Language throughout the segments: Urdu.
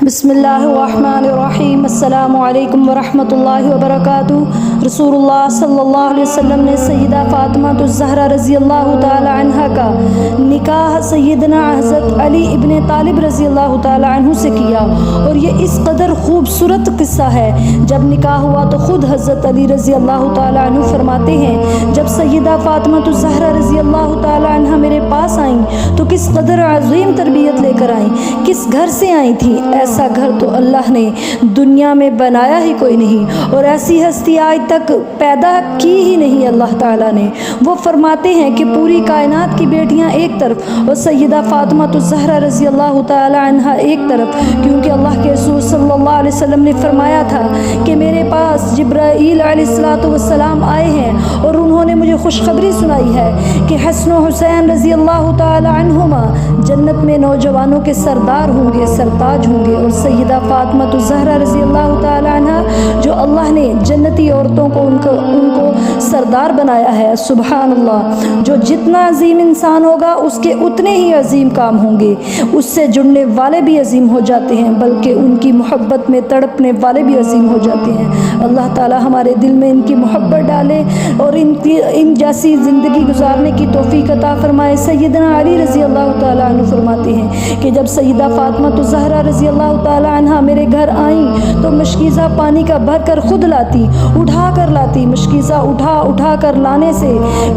بسم اللہ الرحمن الرحیم۔ السلام علیکم ورحمۃ اللہ وبرکاتہ۔ رسول اللہ صلی اللہ علیہ وسلم نے سیدہ فاطمہ الزہرا رضی اللہ تعالی عنہ کا نکاح سیدنا حضرت علی ابن طالب رضی اللہ تعالی عنہ سے کیا، اور یہ اس قدر خوبصورت قصہ ہے۔ جب نکاح ہوا تو خود حضرت علی رضی اللہ تعالی عنہ فرماتے ہیں، جب سیدہ فاطمہ الزہرا رضی اللہ تعالی عنہ میرے پاس آئیں تو کس قدر عظیم تربیت لے کر آئیں، کس گھر سے آئی تھیں۔ ایسا گھر تو اللہ نے دنیا میں بنایا ہی کوئی نہیں، اور ایسی ہستی آج تک پیدا کی ہی نہیں اللہ تعالیٰ نے۔ وہ فرماتے ہیں کہ پوری کائنات کی بیٹیاں ایک طرف اور سیدہ فاطمہ الزہرا رضی اللہ تعالی عنہ ایک طرف، کیونکہ اللہ کے رسول صلی اللہ علیہ وسلم نے فرمایا تھا کہ میرے پاس جبرائیل علیہ السلام آئے ہیں اور انہوں نے مجھے خوشخبری سنائی ہے کہ حسن و حسین رضی اللہ تعالی عنہما جنت میں نوجوانوں کے سردار ہوں گے، سرتاج ہوں گے، اور سیدہ فاطمہ الزہرا رضی اللہ تعالی عنہ جو اللہ نے جنتی عورتوں کو ان کو سردار بنایا ہے۔ سبحان اللہ، جو جتنا عظیم انسان ہوگا اس کے اتنے ہی عظیم کام ہوں گے، اس سے جڑنے والے بھی عظیم ہو جاتے ہیں، بلکہ ان کی محبت میں تڑپنے والے بھی عظیم ہو جاتے ہیں۔ اللہ تعالی ہمارے دل میں ان کی محبت ڈالے اور ان جیسی زندگی گزارنے کی توفیق عطا فرمائے۔ سیدنا علی رضی اللہ تعالی عنہ فرماتے ہیں کہ جب سیدہ فاطمہ الزہرا رضی اللہ تعالی عنہ میرے گھر آئیں تو مشکیزہ پانی کا بھر کر خود لاتی، اٹھا کر لاتی۔ مشکیزہ اٹھا کر لانے سے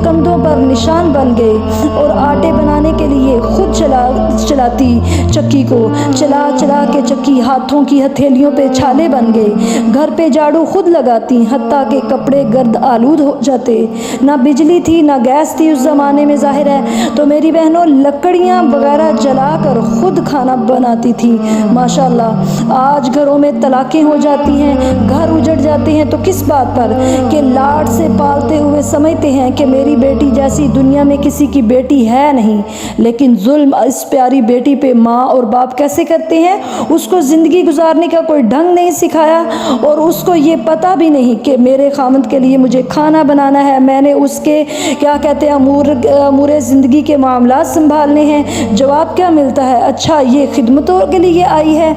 کندھوں پر نشان بن گئے، اور آٹے بنانے کے لیے خود چلاتی چکی کو، چلا کے چکی ہاتھوں کی ہتھیلیوں پہ چھالے بن گئے۔ گھر پہ جھاڑو خود لگاتی، حتیٰ کہ کپڑے گرد آلود ہو جاتے۔ نہ بجلی تھی نہ گیس تھی اس زمانے میں، ظاہر ہے، تو میری بہنوں لکڑیاں وغیرہ جلا کر خود کھانا بناتی تھی۔ ماشاءاللہ آج گھروں میں طلاقیں ہو جاتی ہیں، گھر اجڑ جاتے ہیں، تو کس بات پر کہ لاڈ سے پالتے ہوئے سمجھتے ہیں کہ میری بیٹی جیسی دنیا میں کسی کی بیٹی ہے نہیں۔ لیکن ظلم اس پیاری بیٹی پہ ماں اور باپ کیسے کرتے ہیں؟ اس کو زندگی گزارنے کا کوئی ڈھنگ نہیں سکھایا، اور اس کو یہ پتہ بھی نہیں کہ میرے خامند کے لیے مجھے کھانا بنانا ہے، میں نے اس کے کیا کہتے ہیں امور زندگی کے معاملات سنبھالنے ہیں۔ جواب کیا ملتا ہے؟ اچھا یہ خدمتوں کے لیے آئی ہے۔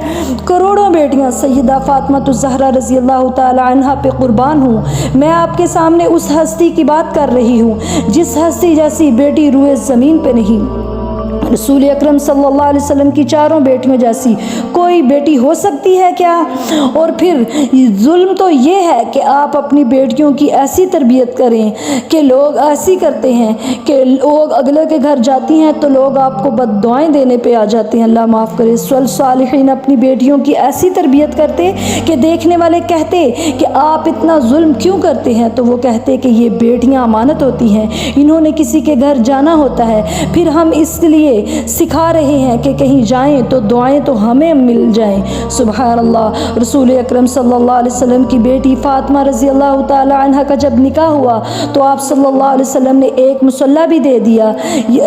کروڑوں بیٹیاں سیدہ فاطمہ الزہرا رضی اللہ تعالی عنہ پہ قربان ہوں۔ میں آپ کے سامنے اس ہستی کی بات کر رہی ہوں جس ہستی جیسی بیٹی روئے زمین پہ نہیں۔ رسول اکرم صلی اللہ علیہ وسلم کی چاروں بیٹیوں جیسی کوئی بیٹی ہو سکتی ہے کیا؟ اور پھر ظلم تو یہ ہے کہ آپ اپنی بیٹیوں کی ایسی تربیت کریں کہ لوگ ایسی کرتے ہیں کہ لوگ اگلے کے گھر جاتی ہیں تو لوگ آپ کو بد دعائیں دینے پہ آ جاتے ہیں، اللہ معاف کرے۔ صالحین اپنی بیٹیوں کی ایسی تربیت کرتے کہ دیکھنے والے کہتے کہ آپ اتنا ظلم کیوں کرتے ہیں، تو وہ کہتے کہ یہ بیٹیاں امانت ہوتی ہیں، انہوں نے کسی کے گھر جانا ہوتا ہے، پھر ہم اس لیے سکھا رہے ہیں کہ کہیں جائیں تو دعائیں تو ہمیں مل جائیں۔ سبحان اللہ۔ رسول اکرم صلی اللہ علیہ وسلم کی بیٹی فاطمہ رضی اللہ تعالی عنہ کا جب نکاح ہوا تو آپ صلی اللہ علیہ وسلم نے ایک مصلی بھی دے دیا،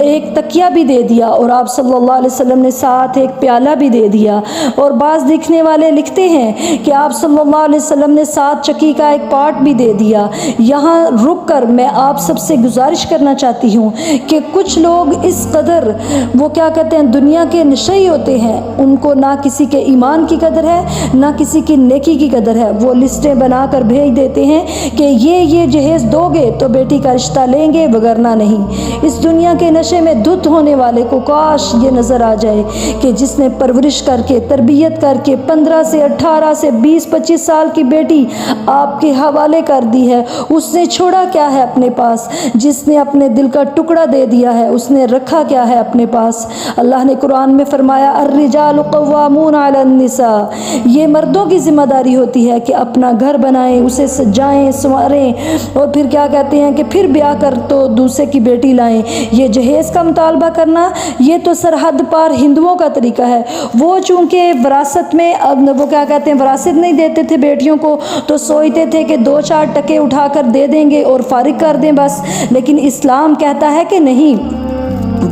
ایک تکیہ بھی دے دیا، اور آپ صلی اللہ علیہ وسلم نے ساتھ ایک پیالہ بھی دے دیا۔ اور بعض لکھنے والے لکھتے ہیں کہ آپ صلی اللہ علیہ وسلم نے ساتھ چکی کا ایک پارٹ بھی دے دیا۔ یہاں رک کر میں آپ سب سے گزارش کرنا چاہتی ہوں کہ کچھ لوگ اس قدر وہ کیا کہتے ہیں دنیا کے نشئی ہوتے ہیں، ان کو نہ کسی کے ایمان کی قدر ہے نہ کسی کی نیکی کی قدر ہے۔ وہ لسٹیں بنا کر بھیج دیتے ہیں کہ یہ جہیز دو گے تو بیٹی کا رشتہ لیں گے، وگرنہ نہیں۔ اس دنیا کے نشے میں دھت ہونے والے کو کاش یہ نظر آ جائے کہ جس نے پرورش کر کے تربیت کر کے 15 سے 18 سے 20-25 سال کی بیٹی آپ کے حوالے کر دی ہے، اس نے چھوڑا کیا ہے اپنے پاس؟ جس نے اپنے دل کا ٹکڑا دے دیا ہے اس نے رکھا کیا ہے اپنے پاس؟ اللہ نے قرآن میں فرمایا الرجال قوامون علی النساء، یہ مردوں کی ذمہ داری ہوتی ہے کہ اپنا گھر بنائیں، اسے سجائیں سنواریں، اور پھر کیا کہتے ہیں کہ پھر بیاہ کر تو دوسرے کی بیٹی لائیں۔ یہ جہیز کا مطالبہ کرنا یہ تو سرحد پار ہندوؤں کا طریقہ ہے۔ وہ چونکہ وراثت میں وہ کیا کہتے ہیں وراثت نہیں دیتے تھے بیٹیوں کو، تو سوچتے تھے کہ 2-4 ٹکے اٹھا کر دے دیں گے اور فارغ کر دیں بس، لیکن اسلام کہتا ہے کہ نہیں،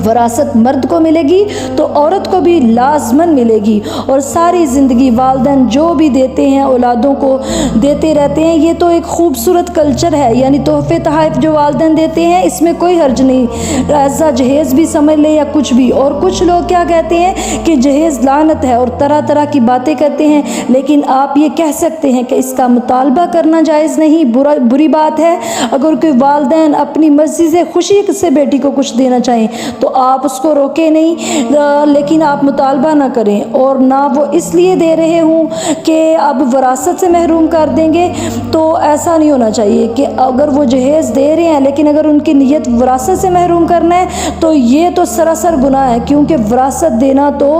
وراثت مرد کو ملے گی تو عورت کو بھی لازماً ملے گی، اور ساری زندگی والدین جو بھی دیتے ہیں اولادوں کو دیتے رہتے ہیں۔ یہ تو ایک خوبصورت کلچر ہے، یعنی تحفے تحائف جو والدین دیتے ہیں اس میں کوئی حرج نہیں، ایسا جہیز بھی سمجھ لے یا کچھ بھی۔ اور کچھ لوگ کیا کہتے ہیں کہ جہیز لعنت ہے اور طرح طرح کی باتیں کرتے ہیں، لیکن آپ یہ کہہ سکتے ہیں کہ اس کا مطالبہ کرنا جائز نہیں، بری بات ہے۔ اگر کوئی والدین اپنی مرضی سے خوشی سے بیٹی کو کچھ دینا چاہیں تو آپ اس کو روکے نہیں، لیکن آپ مطالبہ نہ کریں، اور نہ وہ اس لیے دے رہے ہوں کہ اب وراثت سے محروم کر دیں گے۔ تو ایسا نہیں ہونا چاہیے کہ اگر وہ جہیز دے رہے ہیں لیکن اگر ان کی نیت وراثت سے محروم کرنا ہے تو یہ تو سراسر گناہ ہے، کیونکہ وراثت دینا تو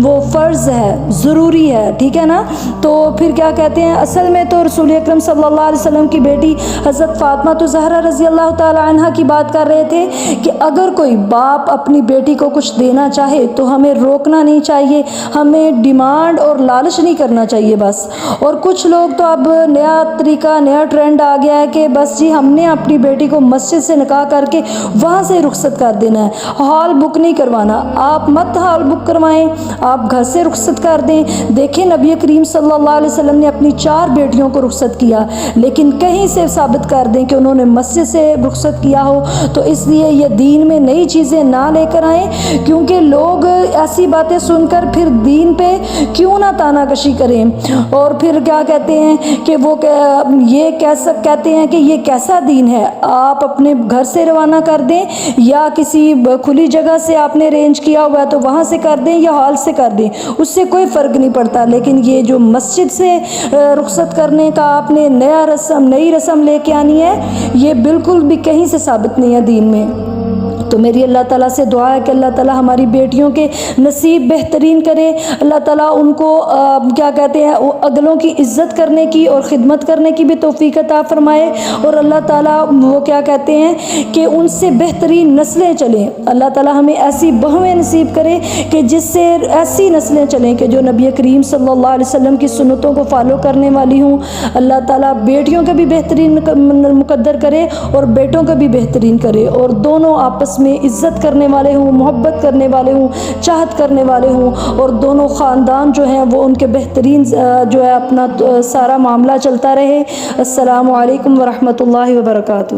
وہ فرض ہے، ضروری ہے، ٹھیک ہے نا۔ تو پھر کیا کہتے ہیں، اصل میں تو رسول اکرم صلی اللہ علیہ وسلم کی بیٹی حضرت فاطمہ الزہرا رضی اللہ تعالی عنہ کی بات کر رہے تھے کہ اگر کوئی باپ اپنی بیٹی کو کچھ دینا چاہے تو ہمیں روکنا نہیں چاہیے، ہمیں ڈیمانڈ اور لالچ نہیں کرنا چاہیے بس۔ اور کچھ لوگ تو اب نیا طریقہ، نیا ٹرینڈ آ گیا ہے کہ بس جی ہم نے اپنی بیٹی کو مسجد سے نکاح کر کے وہاں سے رخصت کر دینا ہے، ہال بک نہیں کروانا۔ آپ مت ہال بک کروائیں، آپ گھر سے رخصت کر دیں۔ دیکھیں نبی کریم صلی اللہ علیہ وسلم نے اپنی 4 بیٹیوں کو رخصت کیا، لیکن کہیں سے ثابت کر دیں کہ انہوں نے مسجد سے رخصت کیا ہو۔ تو اس لیے یہ دین میں نئی چیزیں نہ لے کر آئیں، کیونکہ لوگ ایسی باتیں سن کر پھر دین پہ کیوں نہ تانا کشی کریں، اور پھر کیا کہتے ہیں کہ وہ یہ کہتے ہیں کہ یہ کیسا دین ہے۔ آپ اپنے گھر سے روانہ کر دیں، یا کسی کھلی جگہ سے آپ نے ارینج کیا ہوا ہے تو وہاں سے کر دیں یا ہال سے کر دیں، اس سے کوئی فرق نہیں پڑتا۔ لیکن یہ جو مسجد سے رخصت کرنے کا آپ نے نئی رسم لے کے آنی ہے، یہ بالکل بھی کہیں سے ثابت نہیں ہے دین میں۔ تو میری اللہ تعالیٰ سے دعا ہے کہ اللہ تعالیٰ ہماری بیٹیوں کے نصیب بہترین کرے، اللہ تعالیٰ ان کو کیا کہتے ہیں اگلوں کی عزت کرنے کی اور خدمت کرنے کی بھی توفیق عطا فرمائے، اور اللہ تعالیٰ وہ کیا کہتے ہیں کہ ان سے بہترین نسلیں چلیں۔ اللہ تعالیٰ ہمیں ایسی بہویں نصیب کرے کہ جس سے ایسی نسلیں چلیں کہ جو نبی کریم صلی اللہ علیہ وسلم کی سنتوں کو فالو کرنے والی ہوں۔ اللہ تعالیٰ بیٹیوں کا بھی بہترین مقدر کرے اور بیٹوں کا بھی بہترین کرے، اور دونوں آپس میں عزت کرنے والے ہوں، محبت کرنے والے ہوں، چاہت کرنے والے ہوں، اور دونوں خاندان جو ہیں وہ ان کے بہترین جو ہے اپنا سارا معاملہ چلتا رہے۔ السلام علیکم ورحمۃ اللہ وبرکاتہ۔